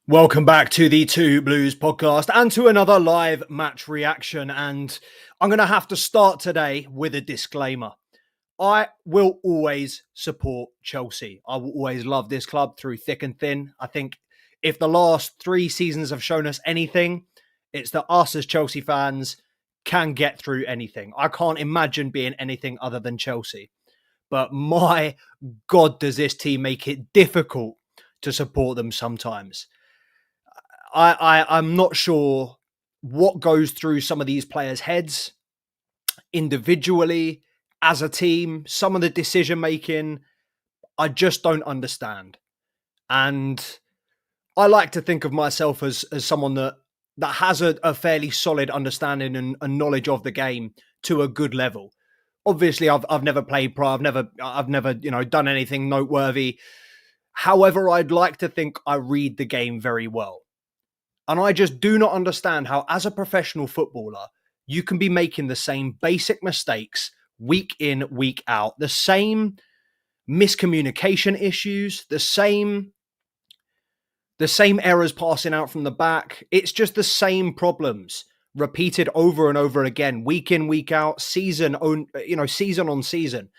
Welcome back to the Two Blues podcast and to another live match reaction. And I'm going to have to start today with a disclaimer. I will always support Chelsea. I will always love this club through thick and thin. I think if the last 3 seasons have shown us anything, it's that us as Chelsea fans can get through anything. I can't imagine being anything other than Chelsea. But my God, does this team make it difficult to support them sometimes. I'm not sure what goes through some of these players' heads individually, as a team, some of the decision making, I just don't understand. And I like to think of myself as someone that has a fairly solid understanding and knowledge of the game to a good level. Obviously, I've never played pro. I've never done anything noteworthy. However, I'd like to think I read the game very well. And I just do not understand how, as a professional footballer, you can be making the same basic mistakes week in, week out, the same miscommunication issues, the same errors passing out from the back. It's just the same problems repeated over and over again, week in, week out, season on season.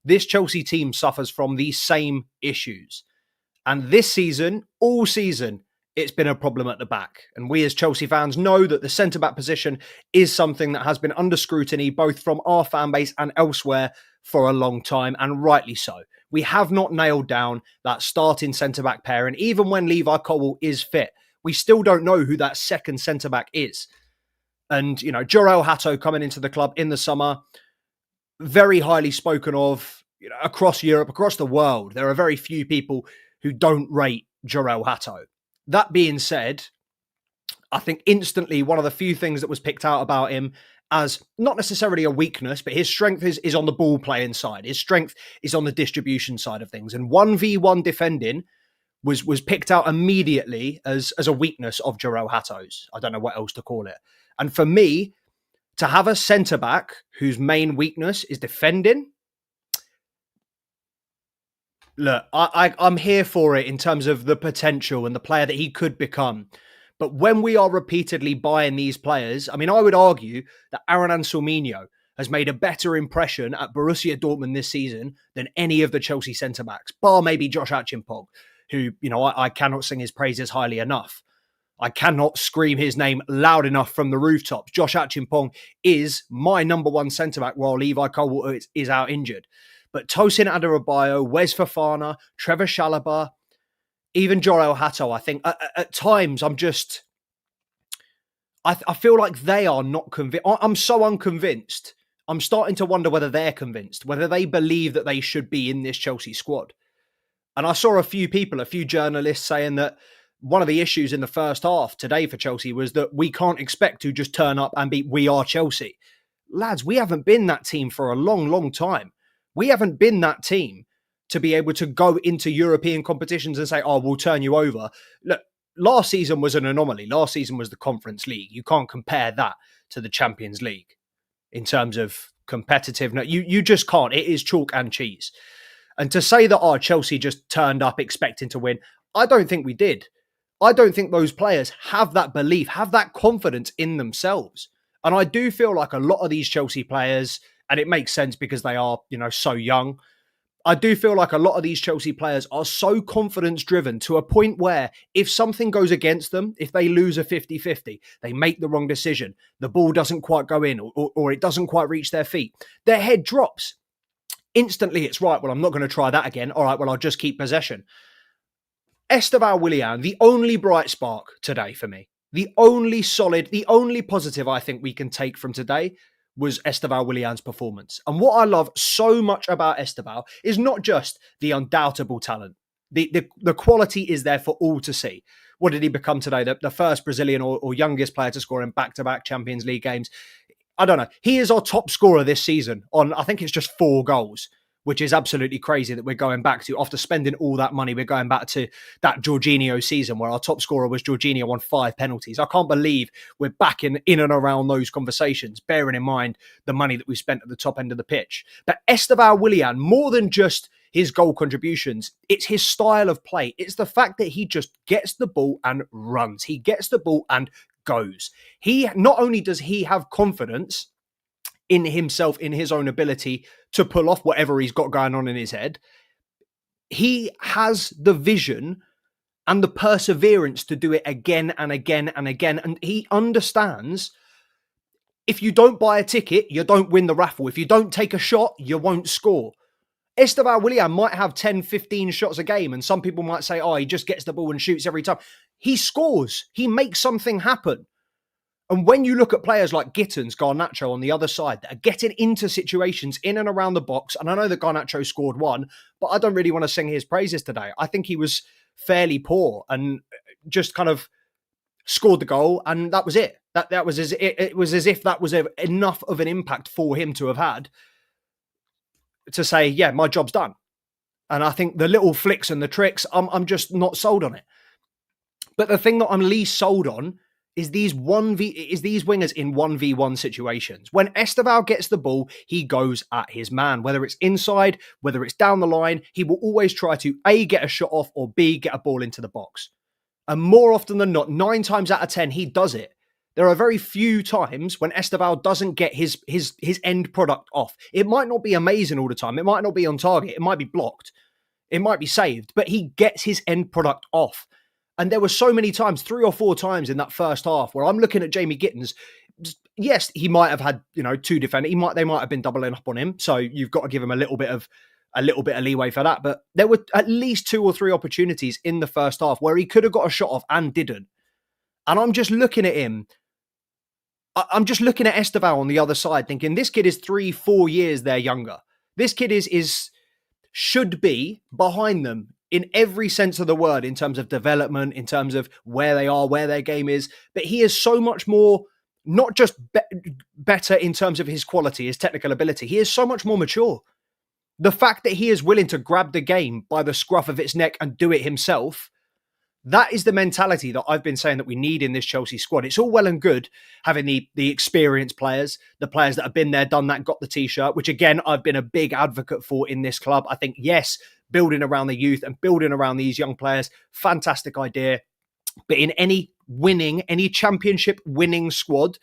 This Chelsea team suffers from these same issues. And this season, all season, it's been a problem at the back. And we as Chelsea fans know that the centre-back position is something that has been under scrutiny, both from our fan base and elsewhere, for a long time, and rightly so. We have not nailed down that starting centre-back pair. And even when Levi Colwill is fit, we still don't know who that second centre-back is. And, Jorel Hato coming into the club in the summer, very highly spoken of across Europe, across the world. There are very few people who don't rate Jorel Hato. That being said, I think instantly one of the few things that was picked out about him as not necessarily a weakness, but his strength is on the ball playing side. His strength is on the distribution side of things. And 1v1 defending was picked out immediately as a weakness of Jorel Hato's. I don't know what else to call it. And for me, to have a centre-back whose main weakness is defending, look, I'm here for it in terms of the potential and the player that he could become. But when we are repeatedly buying these players, I would argue that Aaron Anselminho has made a better impression at Borussia Dortmund this season than any of the Chelsea centre-backs, bar maybe Josh Achimpong, who, I cannot sing his praises highly enough. I cannot scream his name loud enough from the rooftops. Josh Achimpong is my number one centre-back while Levi Colwill is out injured. But Tosin Adarabioyo, Wes Fofana, Trevor Chalobah, even Jorel Hato, I think at times I feel like they are not convinced. I'm so unconvinced. I'm starting to wonder whether they're convinced, whether they believe that they should be in this Chelsea squad. And I saw a few journalists saying that one of the issues in the first half today for Chelsea was that we can't expect to just turn up and we are Chelsea. Lads, we haven't been that team for a long, long time. We haven't been that team to be able to go into European competitions and say, oh, we'll turn you over. Look, last season was an anomaly. Last season was the Conference League. You can't compare that to the Champions League in terms of competitiveness. You just can't. It is chalk and cheese. And to say that, Chelsea just turned up expecting to win, I don't think we did. I don't think those players have that belief, have that confidence in themselves. And I do feel like a lot of these Chelsea players, and it makes sense because they are, so young. I do feel like a lot of these Chelsea players are so confidence driven to a point where if something goes against them, if they lose a 50-50, they make the wrong decision, the ball doesn't quite go in or it doesn't quite reach their feet, their head drops. Instantly, it's right, well, I'm not going to try that again. All right, well, I'll just keep possession. Esteban Willian, the only bright spark today for me, the only positive I think we can take from today was Esteban Willian's performance. And what I love so much about Esteban is not just the undoubtable talent. The quality is there for all to see. What did he become today? The first Brazilian or youngest player to score in back-to-back Champions League games. I don't know. He is our top scorer this season on, I think it's just 4 goals, which is absolutely crazy that we're going back to, after spending all that money, we're going back to that Jorginho season where our top scorer was Jorginho on 5 penalties. I can't believe we're back in and around those conversations, bearing in mind the money that we spent at the top end of the pitch. But Esteban Willian, more than just his goal contributions. It's his style of play. It's the fact that he just gets the ball and runs. He gets the ball and goes. He not only does he have confidence in himself, in his own ability to pull off whatever he's got going on in his head, he has the vision and the perseverance to do it again and again and again. And he understands, if you don't buy a ticket, you don't win the raffle. If you don't take a shot, you won't score. Esteban Willian might have 10, 15 shots a game, and some people might say, oh, he just gets the ball and shoots every time. He scores. He makes something happen. And when you look at players like Gittins, Garnacho on the other side that are getting into situations in and around the box, and I know that Garnacho scored one, but I don't really want to sing his praises today. I think he was fairly poor and just kind of scored the goal, and that was it. That was it was as if that was enough of an impact for him to have had to say, yeah, my job's done. And I think the little flicks and the tricks, I'm just not sold on it. But the thing that I'm least sold on is these wingers in 1v1 situations. When Esteval gets the ball, he goes at his man. Whether it's inside, whether it's down the line, he will always try to A, get a shot off, or B, get a ball into the box. And more often than not, 9 times out of 10, he does it. There are very few times when Esteval doesn't get his end product off. It might not be amazing all the time. It might not be on target. It might be blocked. It might be saved. But he gets his end product off. And there were so many times, 3 or 4 times in that first half, where I'm looking at Jamie Gittins. Yes, he might have had, 2 defenders. They might have been doubling up on him. So you've got to give him a little bit of leeway for that. But there were at least 2 or 3 opportunities in the first half where he could have got a shot off and didn't. And I'm just looking at him. I'm just looking at Esteval on the other side, thinking this kid is 3-4 years there younger. This kid should be behind them in every sense of the word, in terms of development, in terms of where they are, where their game is. But he is so much more, not just better in terms of his quality, his technical ability. He is so much more mature. The fact that he is willing to grab the game by the scruff of its neck and do it himself, that is the mentality that I've been saying that we need in this Chelsea squad. It's all well and good having the experienced players, the players that have been there, done that, got the T-shirt, which again, I've been a big advocate for in this club. I think, yes, building around the youth and building around these young players, fantastic idea. But in any championship winning squad,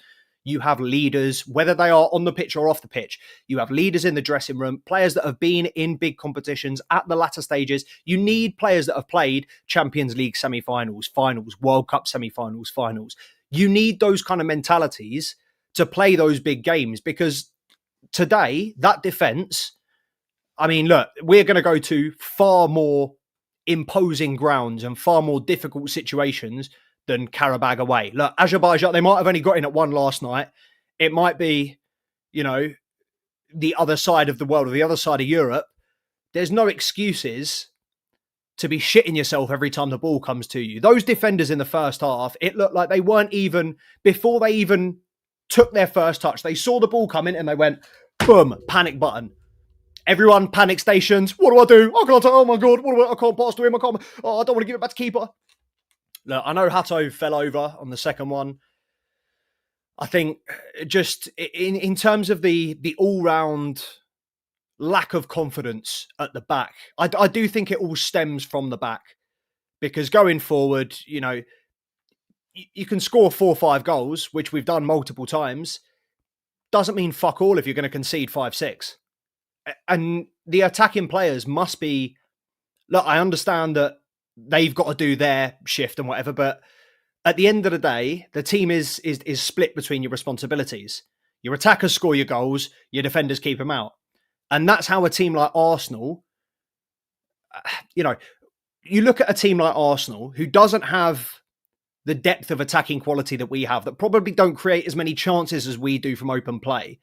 you have leaders, whether they are on the pitch or off the pitch. You have leaders in the dressing room, players that have been in big competitions at the latter stages. You need players that have played Champions League semi-finals, finals, World Cup semi-finals, finals. You need those kind of mentalities to play those big games, because today, that defence, I mean, look, we're going to go to far more imposing grounds and far more difficult situations than Qarabag away. Look, Azerbaijan, they might have only got in at 1 last night. It might be, the other side of the world or the other side of Europe. There's no excuses to be shitting yourself every time the ball comes to you. Those defenders in the first half, it looked like they weren't even, before they even took their first touch, they saw the ball come in and they went, boom, panic button. Everyone, panic stations. What do I do? I can't. Oh my God! I can't pass to him. I don't want to give it back to keeper. Look, I know Hato fell over on the second one. I think just in terms of the all-round lack of confidence at the back, I do think it all stems from the back, because going forward, you can score 4 or 5 goals, which we've done multiple times. Doesn't mean fuck all if you're going to concede 5, 6. And the attacking players must be, look, I understand that they've got to do their shift and whatever, but at the end of the day, the team is split between your responsibilities. Your attackers score your goals, your defenders keep them out. And that's how a team like Arsenal, you look at a team like Arsenal who doesn't have the depth of attacking quality that we have, that probably don't create as many chances as we do from open play.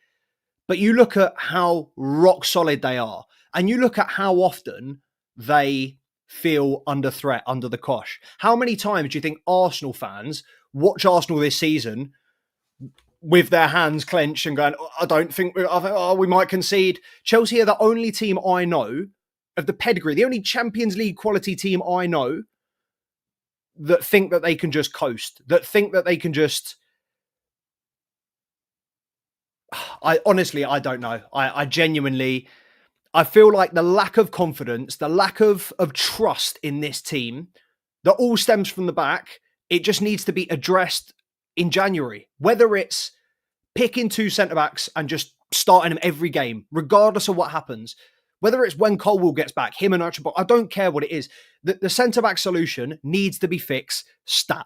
But you look at how rock solid they are, and you look at how often they feel under threat, under the cosh. How many times do you think Arsenal fans watch Arsenal this season with their hands clenched and going, I don't think we might concede? Chelsea are the only team I know of the pedigree, the only Champions League quality team I know that think that they can just coast, that think that they can just... I honestly don't know. I genuinely, I feel like the lack of confidence, the lack of trust in this team, that all stems from the back. It just needs to be addressed in January. Whether it's picking two centre-backs and just starting them every game, regardless of what happens. Whether it's when Colwell gets back, him and Archibald, I don't care what it is. The centre-back solution needs to be fixed stat.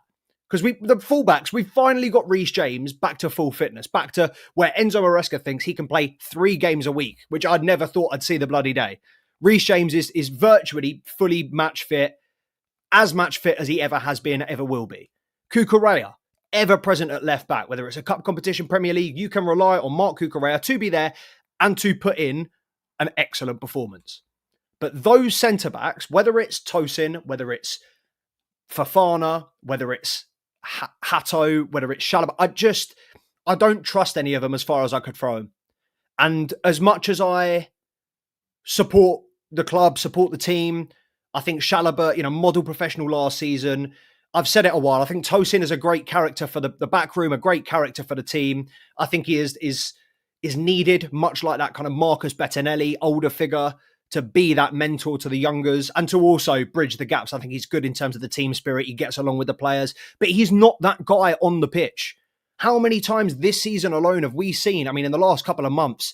Because the fullbacks, we've finally got Reece James back to full fitness, back to where Enzo Maresca thinks he can play 3 games a week, which I'd never thought I'd see the bloody day. Reece James is virtually fully match fit, as match fit as he ever has been, ever will be. Cucurella, ever present at left back, whether it's a cup competition, Premier League, you can rely on Marc Cucurella to be there and to put in an excellent performance. But those centre-backs, whether it's Tosin, whether it's Fofana, whether it's Hato, whether it's Chalobah, I don't trust any of them as far as I could throw them. And as much as I support the club, support the team, I think Chalobah, model professional last season. I've said it a while. I think Tosin is a great character for the back room, a great character for the team. I think he is needed, much like that kind of Marcus Bettinelli, older figure, to be that mentor to the youngers and to also bridge the gaps. I think he's good in terms of the team spirit. He gets along with the players, but he's not that guy on the pitch. How many times this season alone have we seen? I mean, in the last couple of months,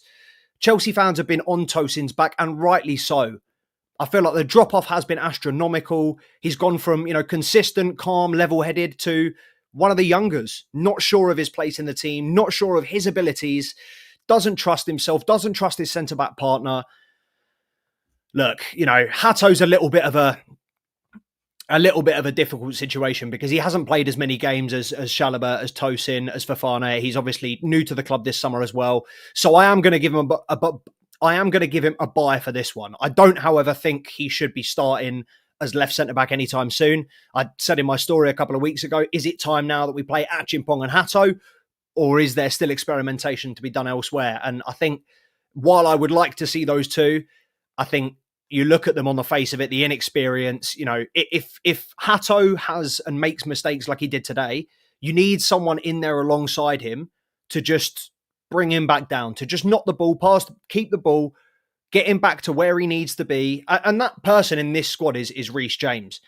Chelsea fans have been on Tosin's back, and rightly so. I feel like the drop-off has been astronomical. He's gone from, consistent, calm, level-headed to one of the youngers, not sure of his place in the team, not sure of his abilities, doesn't trust himself, doesn't trust his centre-back partner. Look, Hato's a little bit of a difficult situation because he hasn't played as many games as Chalobah, as Tosin, as Fofana. He's obviously new to the club this summer as well. So I am going to give him a buy for this one. I don't, however, think he should be starting as left centre-back anytime soon. I said in my story a couple of weeks ago, is it time now that we play Achimpong and Hato, or is there still experimentation to be done elsewhere? And I think while I would like to see those two, I think you look at them on the face of it, the inexperience, if Hato has and makes mistakes like he did today, you need someone in there alongside him to just bring him back down, to just knock the ball past, keep the ball, get him back to where he needs to be. And that person in this squad is Reece James.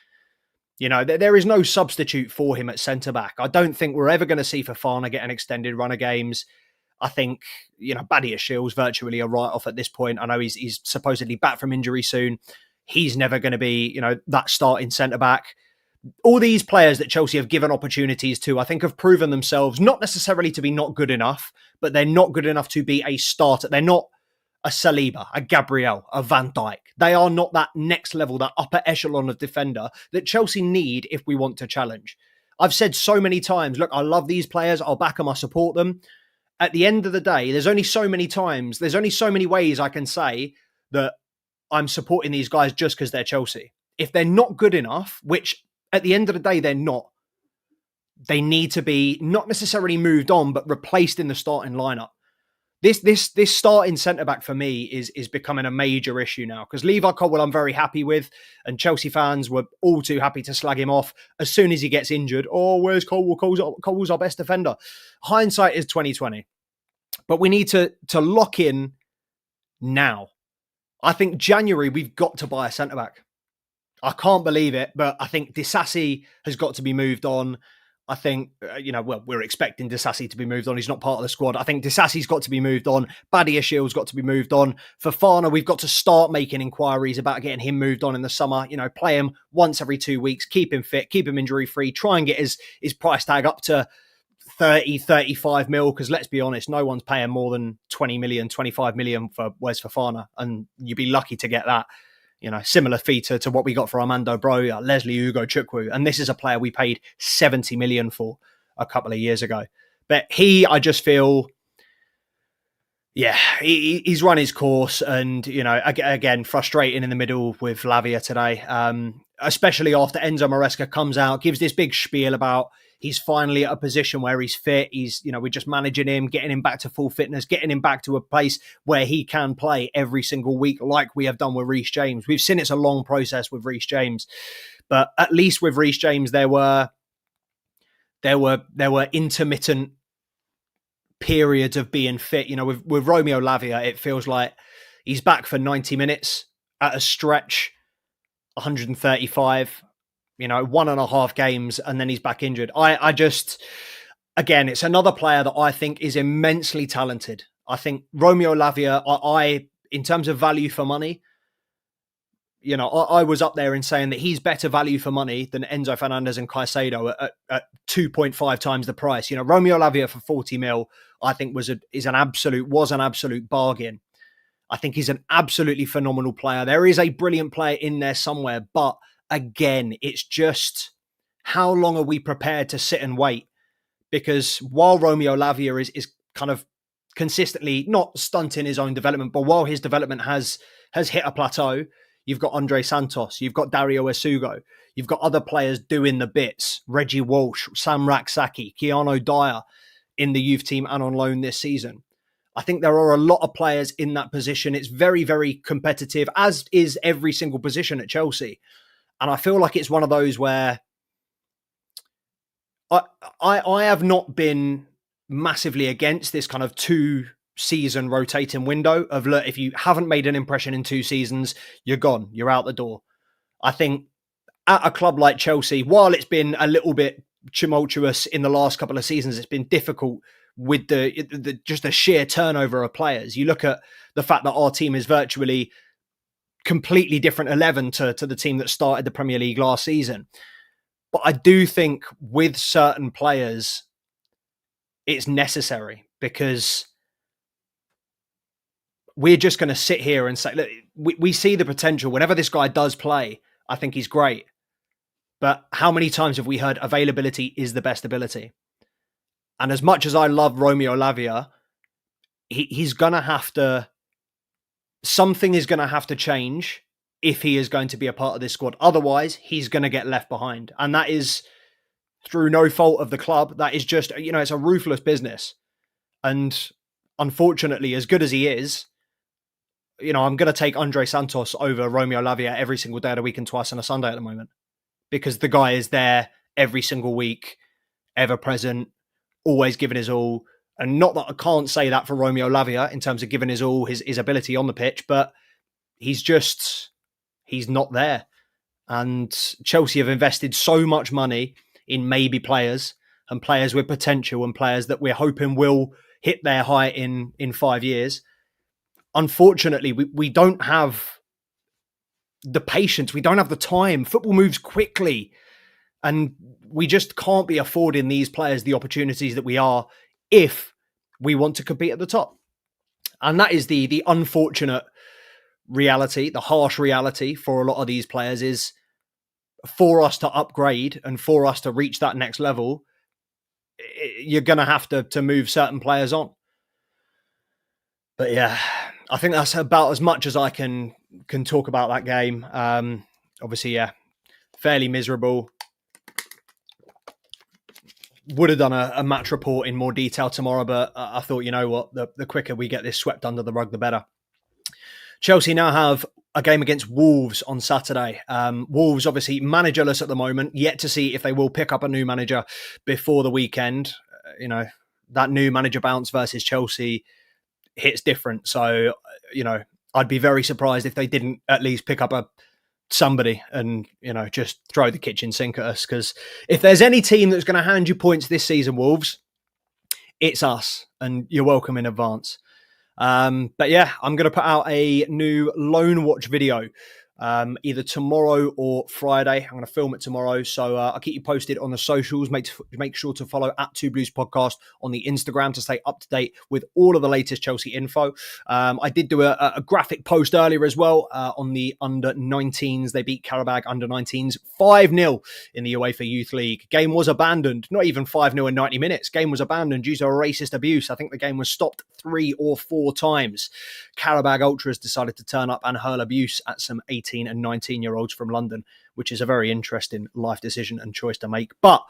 There is no substitute for him at centre-back. I don't think we're ever going to see Fofana get an extended run of games. I think, Badiashil's virtually a write-off at this point. I know he's supposedly back from injury soon. He's never going to be, that starting centre-back. All these players that Chelsea have given opportunities to, I think have proven themselves not necessarily to be not good enough, but they're not good enough to be a starter. They're not a Saliba, a Gabriel, a Van Dijk. They are not that next level, that upper echelon of defender that Chelsea need if we want to challenge. I've said so many times, look, I love these players. I'll back them. I support them. At the end of the day, there's only so many ways I can say that I'm supporting these guys just because they're Chelsea. If they're not good enough, which at the end of the day, they're not, they need to be not necessarily moved on, but replaced in the starting lineup. This starting centre-back for me is becoming a major issue now, because Levi Colwell I'm very happy with, and Chelsea fans were all too happy to slag him off as soon as he gets injured. Oh, where's Colwell? Colwell's our best defender. Hindsight is 2020. But we need to lock in now. I think January, we've got to buy a centre-back. I can't believe it, but I think Disasi has got to be moved on. I think, we're expecting Disasi to be moved on. He's not part of the squad. I think Disasi's got to be moved on. Badiashil's got to be moved on. Fofana, we've got to start making inquiries about getting him moved on in the summer. Play him once every 2 weeks, keep him fit, keep him injury-free, try and get his price tag up to 30, 35 mil, because let's be honest, no one's paying more than 20 million, 25 million for Wes Fofana, and you'd be lucky to get that. Similar fee to what we got for Armando Broja, Leslie Ugo Chukwu. And this is a player we paid 70 million for a couple of years ago. But I just feel, he's run his course. And, again, frustrating in the middle with Lavia today, especially after Enzo Maresca comes out, gives this big spiel about he's finally at a position where he's fit. We're just managing him, getting him back to full fitness, getting him back to a place where he can play every single week like we have done with Reece James. We've seen it's a long process with Reece James, but at least with Reece James, there were intermittent periods of being fit. With Romeo Lavia, it feels like He's back for 90 minutes at a stretch, 135, 1.5 games, and then he's back injured. I just, again, it's another player that I think is immensely talented. I think Romeo Lavia, in terms of value for money, I was up there in saying that he's better value for money than Enzo Fernandez and Caicedo at 2.5 times the price. Romeo Lavia for 40 mil, I think was an absolute bargain. I think he's an absolutely phenomenal player. There is a brilliant player in there somewhere, but again, it's just how long are we prepared to sit and wait? Because while Romeo Lavia is kind of consistently not stunting his own development, but while his development has hit a plateau, you've got Andre Santos, you've got Dario Esugo, you've got other players doing the bits, Reggie Walsh, Sam Raksaki, Keanu Dyer in the youth team and on loan this season. I think there are a lot of players in that position. It's very, very competitive, as is every single position at Chelsea. And I feel like it's one of those where I have not been massively against this kind of 2-season rotating window of, look, if you haven't made an impression in 2 seasons, you're gone. You're out the door. I think at a club like Chelsea, while it's been a little bit tumultuous in the last couple of seasons, it's been difficult with the just the sheer turnover of players. You look at the fact that our team is virtually completely different 11 to the team that started the Premier League last season. But I do think with certain players, it's necessary, because we're just going to sit here and say, look, we see the potential. Whenever this guy does play, I think he's great. But how many times have we heard availability is the best ability? And as much as I love Romeo Lavia, he's going to have to, something is going to have to change if he is going to be a part of this squad. Otherwise, he's going to get left behind. And that is through no fault of the club. That is just, it's a ruthless business. And unfortunately, as good as he is, I'm going to take Andre Santos over Romeo Lavia every single day of the week and twice on a Sunday at the moment, because the guy is there every single week, ever present, always giving his all. And not that I can't say that for Romeo Lavia in terms of giving his all, his ability on the pitch, but he's not there. And Chelsea have invested so much money in maybe players, and players with potential, and players that we're hoping will hit their height in 5 years. Unfortunately, we don't have the patience. We don't have the time. Football moves quickly, and we just can't be affording these players the opportunities that we are if we want to compete at the top. And that is the unfortunate reality, the harsh reality for a lot of these players, is for us to upgrade and for us to reach that next level, you're going to have to move certain players on. But yeah, I think that's about as much as I can talk about that game. Obviously, yeah, fairly miserable. Would have done a match report in more detail tomorrow, but I thought, you know what, the quicker we get this swept under the rug, the better. Chelsea now have a game against Wolves on Saturday. Wolves obviously managerless at the moment, yet to see if they will pick up a new manager before the weekend. That new manager bounce versus Chelsea hits different. So, I'd be very surprised if they didn't at least pick up somebody and, just throw the kitchen sink at us. Because if there's any team that's going to hand you points this season, Wolves, it's us. And you're welcome in advance. But yeah, I'm going to put out a new Loan Watch video either tomorrow or Friday. I'm going to film it tomorrow. So I'll keep you posted on the socials. Make sure to follow @2Blues Podcast on the Instagram to stay up to date with all of the latest Chelsea info. I did do a graphic post earlier as well on the under-19s. They beat Qarabag under-19s 5-0 in the UEFA Youth League. Game was abandoned. Not even 5-0 in 90 minutes. Game was abandoned due to a racist abuse. I think the game was stopped 3 or 4 times. Qarabag Ultras decided to turn up and hurl abuse at some 18 and 19-year-olds from London, which is a very interesting life decision and choice to make. But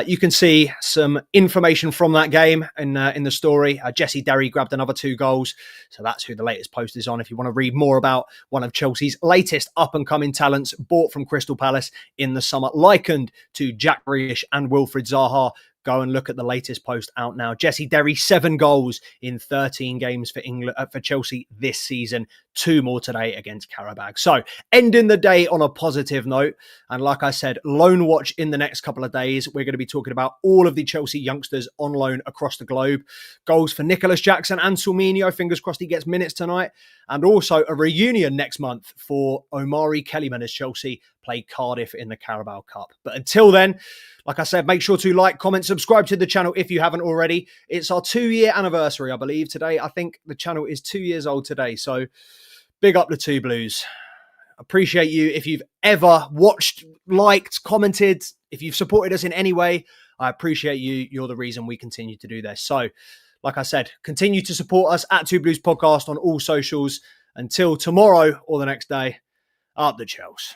you can see some information from that game in the story. Jesse Derry grabbed another 2 goals. So that's who the latest post is on. If you want to read more about one of Chelsea's latest up-and-coming talents bought from Crystal Palace in the summer, likened to Jack Grealish and Wilfried Zaha, Go and look at the latest post out now. Jesse Derry, 7 goals in 13 games for England, for Chelsea this season. 2 more today against Qarabag. So ending the day on a positive note. And like I said, loan watch in the next couple of days. We're going to be talking about all of the Chelsea youngsters on loan across the globe. Goals for Nicholas Jackson and Sulminio. Fingers crossed he gets minutes tonight. And also a reunion next month for Omari Kellyman as Chelsea play Cardiff in the Carabao Cup. But until then, like I said, make sure to like, comment, subscribe to the channel if you haven't already. It's our 2-year anniversary, I believe, today. I think the channel is 2 years old today. So big up the Two Blues. Appreciate you. If you've ever watched, liked, commented, if you've supported us in any way, I appreciate you. You're the reason we continue to do this. So, like I said, continue to support us at Two Blues Podcast on all socials. Until tomorrow or the next day, up the Chels.